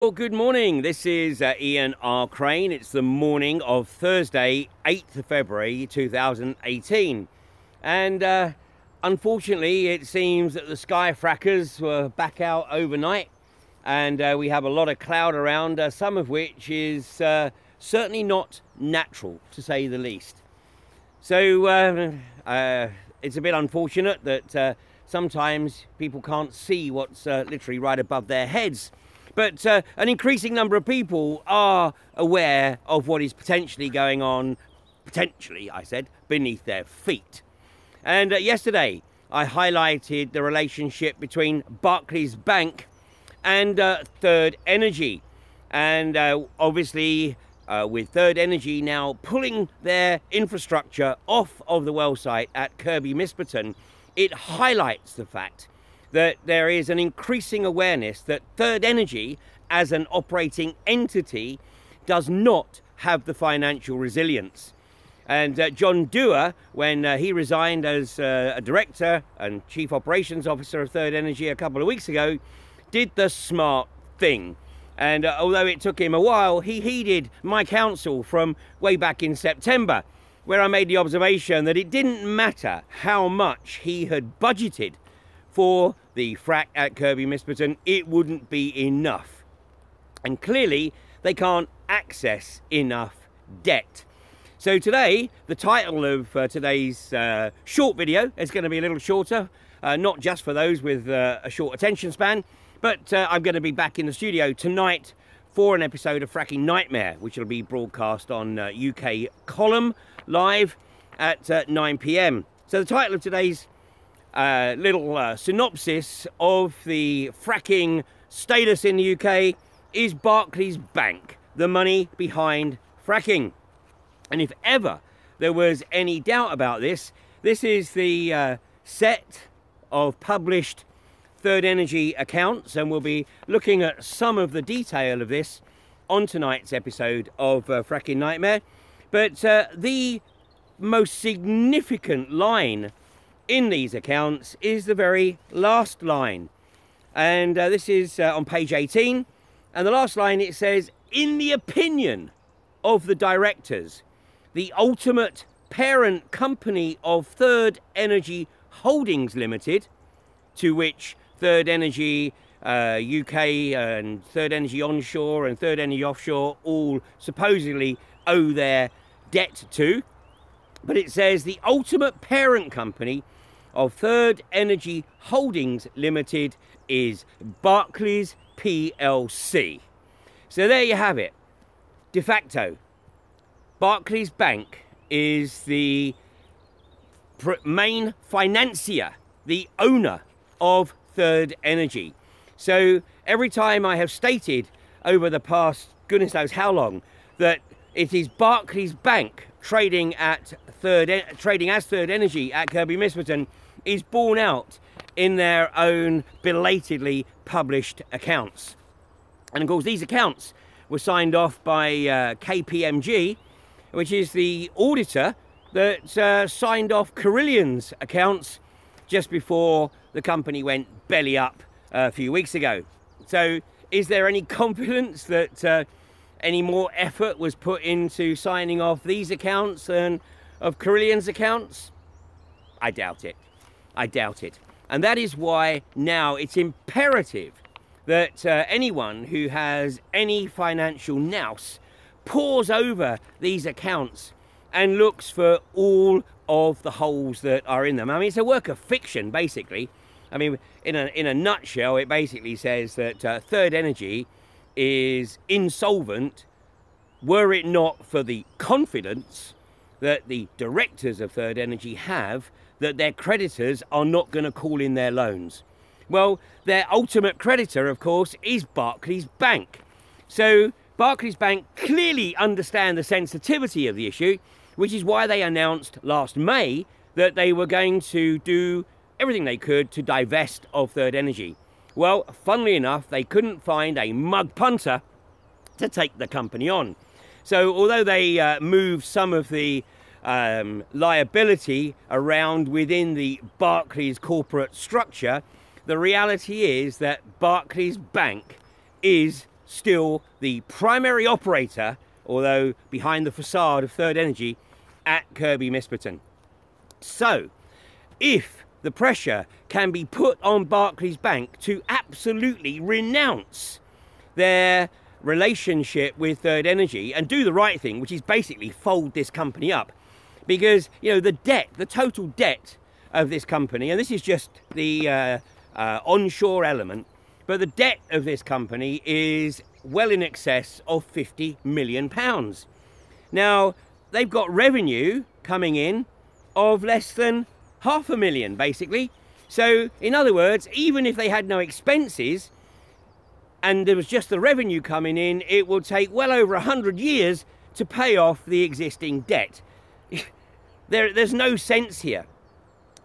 Well, good morning. This is Ian R. Crane. It's the morning of Thursday, 8th of February 2018. And unfortunately, it seems that the sky frackers were back out overnight. And we have a lot of cloud around, some of which is certainly not natural, to say the least. So it's a bit unfortunate that sometimes people can't see what's literally right above their heads. But an increasing number of people are aware of what is potentially going on, potentially, I said, beneath their feet. And yesterday, I highlighted the relationship between Barclays Bank and Third Energy. And obviously, with Third Energy now pulling their infrastructure off of the well site at Kirby Misperton, it highlights the fact that there is an increasing awareness that Third Energy, as an operating entity, does not have the financial resilience. And John Dewar, when he resigned as a director and chief operations officer of Third Energy a couple of weeks ago, did the smart thing. And although it took him a while, he heeded my counsel from way back in September, where I made the observation that it didn't matter how much he had budgeted for the frack at Kirby Misperton, it wouldn't be enough. And clearly, they can't access enough debt. So today, the title of today's short video is going to be a little shorter, not just for those with a short attention span, but I'm going to be back in the studio tonight for an episode of Fracking Nightmare, which will be broadcast on UK Column live at 9 PM. So the title of today's little synopsis of the fracking status in the UK is Barclays Bank, the money behind fracking. And if ever there was any doubt about this, this is the set of published Third Energy accounts, and we'll be looking at some of the detail of this on tonight's episode of Fracking Nightmare. But the most significant line in these accounts is the very last line, and this is on page 18, and the last line, it says, in the opinion of the directors, the ultimate parent company of Third Energy Holdings Ltd, to which Third Energy UK and Third Energy Onshore and Third Energy Offshore all supposedly owe their debt to, but it says the ultimate parent company of Third Energy Holdings Ltd is Barclays PLC. So there you have it. De facto, Barclays Bank is the main financier, the owner of Third Energy. So every time I have stated over the past goodness knows how long that it is Barclays Bank trading as Third Energy at Kirby Misperton is borne out in their own belatedly published accounts. And of course, these accounts were signed off by KPMG, which is the auditor that signed off Carillion's accounts just before the company went belly up a few weeks ago. So is there any confidence that any more effort was put into signing off these accounts than of Carillion's accounts? I doubt it. I doubt it. And that is why now it's imperative that anyone who has any financial nous pores over these accounts and looks for all of the holes that are in them. I mean, it's a work of fiction, basically. I mean, in a nutshell, it basically says that Third Energy is insolvent were it not for the confidence that the directors of Third Energy have that their creditors are not going to call in their loans. Well, their ultimate creditor, of course, is Barclays Bank. So Barclays Bank clearly understand the sensitivity of the issue, which is why they announced last May that they were going to do everything they could to divest of Third Energy. Well, funnily enough, they couldn't find a mug punter to take the company on. So although they moved some of the liability around within the Barclays corporate structure, the reality is that Barclays Bank is still the primary operator, although behind the facade of Third Energy, at Kirkby Misperton. So, if the pressure can be put on Barclays Bank to absolutely renounce their relationship with Third Energy and do the right thing, which is basically fold this company up, because, you know, the debt, the total debt of this company, and this is just the onshore element, but the debt of this company is well in excess of £50 million. Now, they've got revenue coming in of less than £500,000, basically. So, in other words, even if they had no expenses and there was just the revenue coming in, it will take well over 100 years to pay off the existing debt. There's no sense here.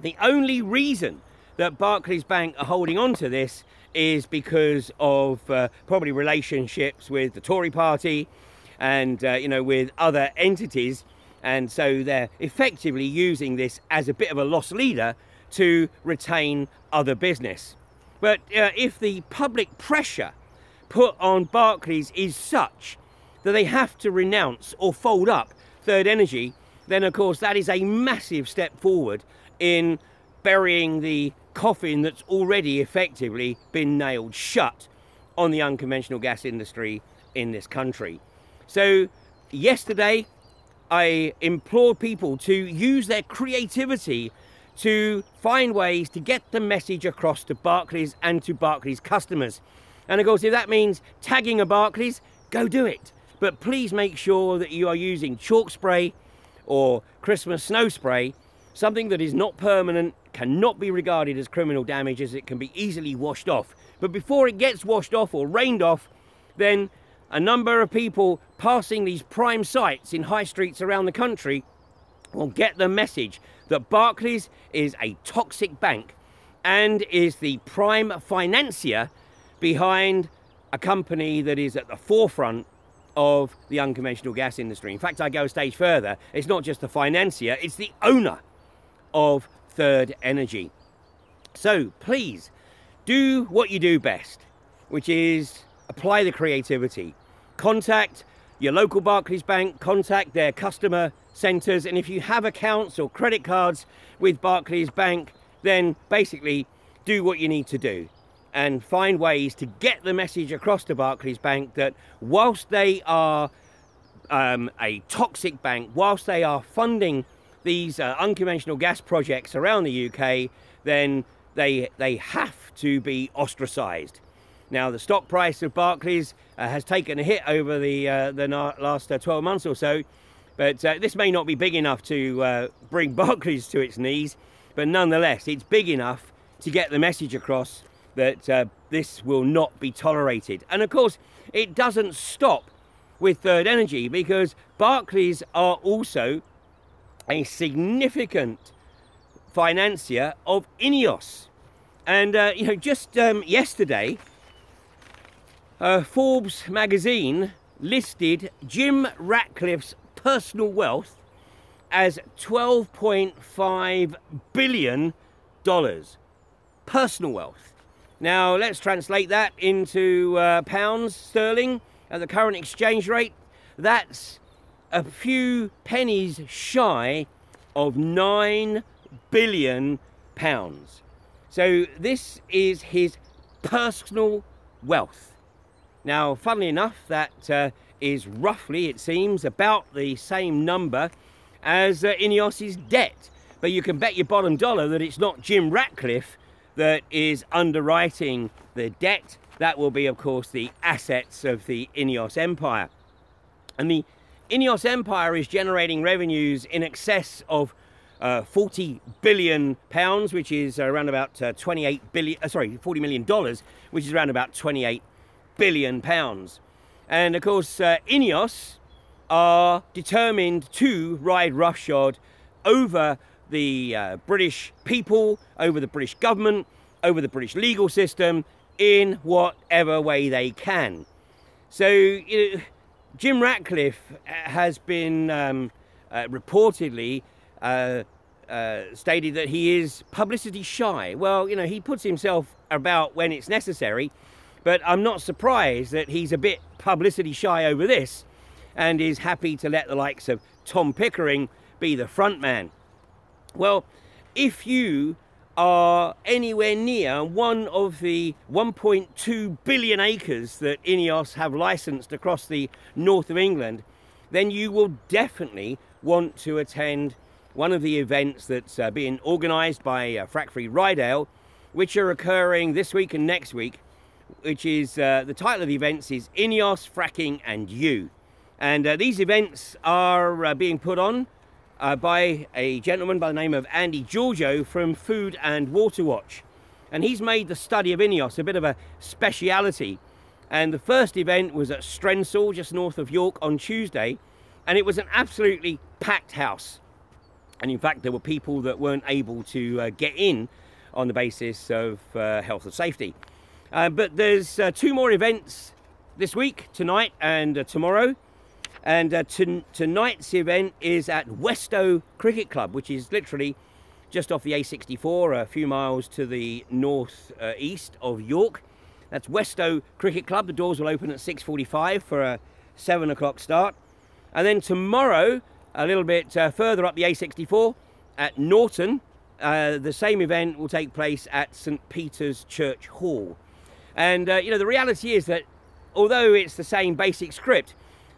The only reason that Barclays Bank are holding on to this is because of probably relationships with the Tory party and, you know, with other entities. And so they're effectively using this as a bit of a loss leader to retain other business. But if the public pressure put on Barclays is such that they have to renounce or fold up Third Energy, then of course that is a massive step forward in burying the coffin that's already effectively been nailed shut on the unconventional gas industry in this country. So yesterday I implored people to use their creativity to find ways to get the message across to Barclays and to Barclays customers. And of course, if that means tagging a Barclays, go do it. But please make sure that you are using chalk spray or Christmas snow spray, something that is not permanent, cannot be regarded as criminal damage, as it can be easily washed off. But before it gets washed off or rained off, then a number of people passing these prime sites in high streets around the country will get the message that Barclays is a toxic bank and is the prime financier behind a company that is at the forefront of the unconventional gas industry. In fact, I go a stage further. It's not just the financier, it's the owner of Third Energy. So please do what you do best, which is apply the creativity. Contact your local Barclays Bank, contact their customer centres, and if you have accounts or credit cards with Barclays Bank, then basically do what you need to do and find ways to get the message across to Barclays Bank that whilst they are a toxic bank, whilst they are funding these unconventional gas projects around the UK, then they have to be ostracised. Now, the stock price of Barclays has taken a hit over the last 12 months or so, but this may not be big enough to bring Barclays to its knees, but nonetheless, it's big enough to get the message across that this will not be tolerated. And of course, it doesn't stop with Third Energy, because Barclays are also a significant financier of INEOS. And you know, just yesterday, Forbes Magazine listed JIM Ratcliffe's personal wealth as $12.5 billion. Personal wealth. Now, let's translate that into pounds sterling at the current exchange rate. That's a few pennies shy of £9 billion. So this is his personal wealth. Now, funnily enough, that is roughly, it seems, about the same number as INEOS's debt. But you can bet your bottom dollar that it's not Jim Ratcliffe that is underwriting the debt. That will be, of course, the assets of the INEOS empire. And the INEOS empire is generating revenues in excess of £40 billion, which is around about $40 million, which is around about £28 billion. And of course, INEOS are determined to ride roughshod over the British people, over the British government, over the British legal system, in whatever way they can. So, you know, Jim Ratcliffe has been reportedly stated that he is publicity shy. Well, you know, he puts himself about when it's necessary, But I'm not surprised that he's a bit publicity shy over this and is happy to let the likes of Tom Pickering be the front man. Well, if you are anywhere near one of the 1.2 billion acres that INEOS have licensed across the north of England, then you will definitely want to attend one of the events that's being organised by Frack Free Rydale, which are occurring this week and next week, which is, the title of the events is INEOS, Fracking and You. And these events are being put on by a gentleman by the name of Andy Giorgio from Food and Water Watch. And he's made the study of INEOS a bit of a speciality. And the first event was at Strensall, just north of York, on Tuesday. And it was an absolutely packed house. And in fact, there were people that weren't able to get in on the basis of health and safety. But there's 2 more events this week, tonight and tomorrow. And tonight's event is at Westow Cricket Club, which is literally just off the A64, a few miles to the north east of York. That's Westow Cricket Club. The doors will open at 6:45 for a 7 o'clock start. And then tomorrow, a little bit further up the A64 at Norton, the same event will take place at St Peter's Church Hall. And you know, the reality is that although it's the same basic script,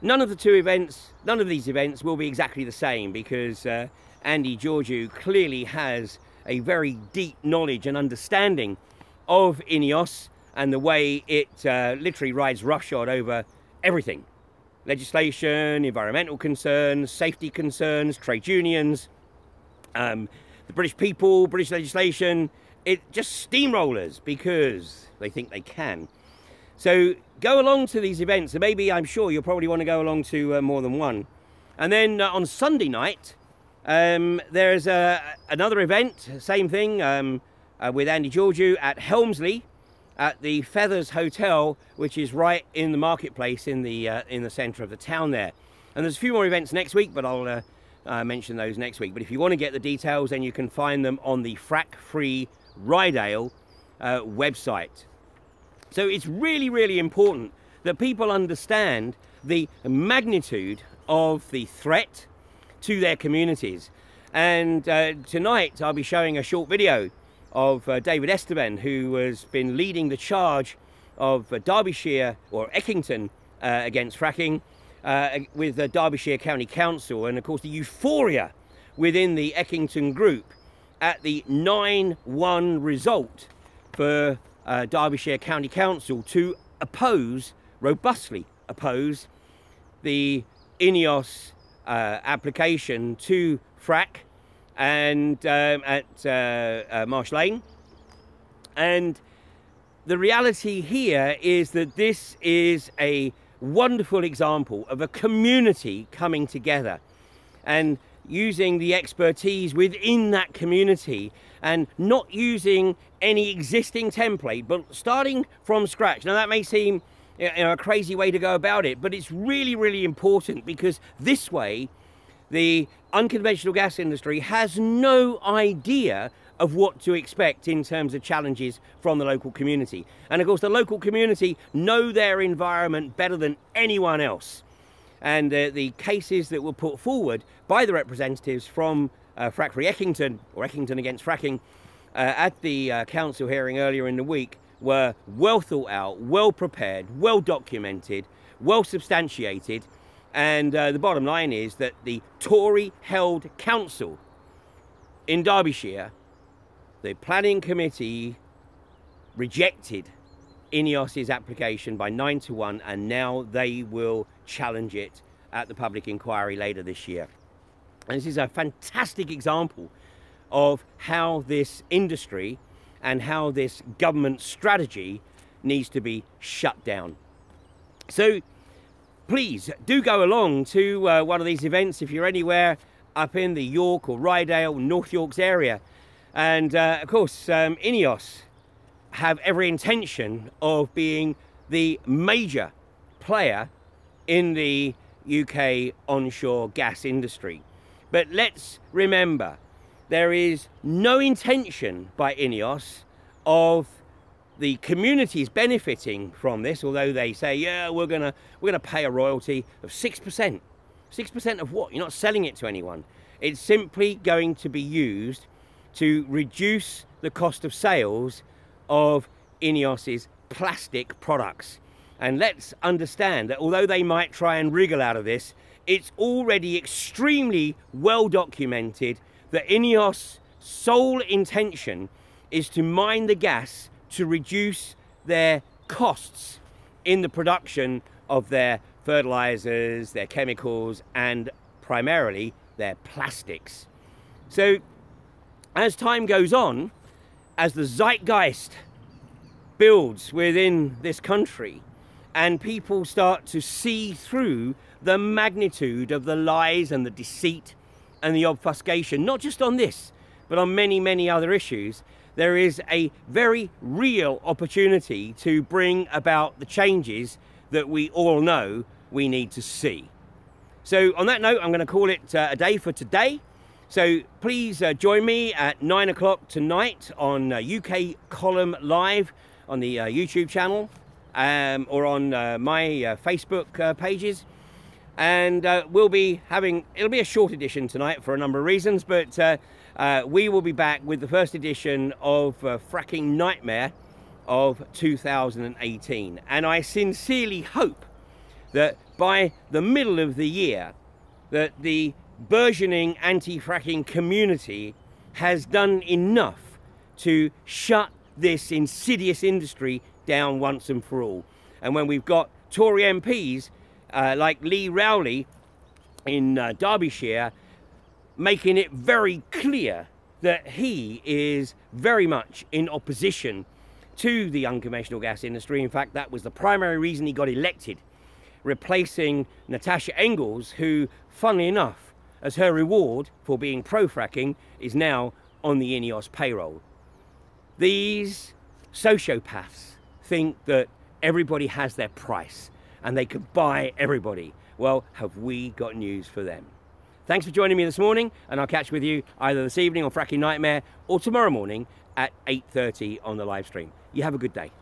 none of these events will be exactly the same, because Andy Giorgio clearly has a very deep knowledge and understanding of INEOS and the way it literally rides roughshod over everything. Legislation, environmental concerns, safety concerns, trade unions, the British people, British legislation. It just steamrollers because they think they can. So go along to these events, and maybe, I'm sure you'll probably want to go along to more than one. And then on Sunday night, there's another event, same thing, with Andy Giorgio at Helmsley at the Feathers Hotel, which is right in the marketplace in the centre of the town there. And there's a few more events next week, but I'll mention those next week. But if you want to get the details, then you can find them on the Frack Free Rydale website. So it's really, really important that people understand the magnitude of the threat to their communities. And tonight I'll be showing a short video of David Esteban, who has been leading the charge of Derbyshire, or Eckington, against fracking with the Derbyshire County Council, and of course the euphoria within the Eckington group at the 9-1 result for Derbyshire County Council to robustly oppose the INEOS application to frack and at Marsh Lane. And the reality here is that this is a wonderful example of a community coming together and using the expertise within that community and not using any existing template, but starting from scratch. Now that may seem, you know, a crazy way to go about it, but it's really, really important, because this way the unconventional gas industry has no idea of what to expect in terms of challenges from the local community. And of course the local community know their environment better than anyone else. And the cases that were put forward by the representatives from Frack Free Eckington, or Eckington against fracking, at the council hearing earlier in the week were well thought out, well prepared, well documented, well substantiated. And the bottom line is that the Tory-held council in Derbyshire, the planning committee, rejected INEOS's application by 9-1, and now they will challenge it at the public inquiry later this year. And this is a fantastic example of how this industry and how this government strategy needs to be shut down. So please do go along to one of these events if you're anywhere up in the York or Rydale, North Yorks area. And of course, INEOS have every intention of being the major player in the UK onshore gas industry. But let's remember, there is no intention by INEOS of the community is benefiting from this, although they say, yeah, we're gonna pay a royalty of 6%. 6% of what? You're not selling it to anyone. It's simply going to be used to reduce the cost of sales of INEOS's plastic products. And let's understand that although they might try and wriggle out of this, it's already extremely well documented that INEOS' sole intention is to mine the gas to reduce their costs in the production of their fertilizers, their chemicals, and primarily their plastics. So as time goes on, as the zeitgeist builds within this country and people start to see through the magnitude of the lies and the deceit and the obfuscation, not just on this, but on many, many other issues, there is a very real opportunity to bring about the changes that we all know we need to see. So on that note, I'm going to call it a day for today. So please join me at 9 o'clock tonight on UK Column Live on the YouTube channel or on my Facebook pages. And we'll be having, it'll be a short edition tonight for a number of reasons, but we will be back with the first edition of Fracking Nightmare of 2018. And I sincerely hope that by the middle of the year, that the burgeoning anti-fracking community has done enough to shut this insidious industry down once and for all. And when we've got Tory MPs like Lee Rowley in Derbyshire making it very clear that he is very much in opposition to the unconventional gas industry. In fact, that was the primary reason he got elected, replacing Natasha Engels, who, funnily enough, as her reward for being pro-fracking, is now on the INEOS payroll. These sociopaths think that everybody has their price and they could buy everybody. Well, have we got news for them? Thanks for joining me this morning, and I'll catch with you either this evening on Fracking Nightmare or tomorrow morning at 8:30 on the live stream. You have a good day.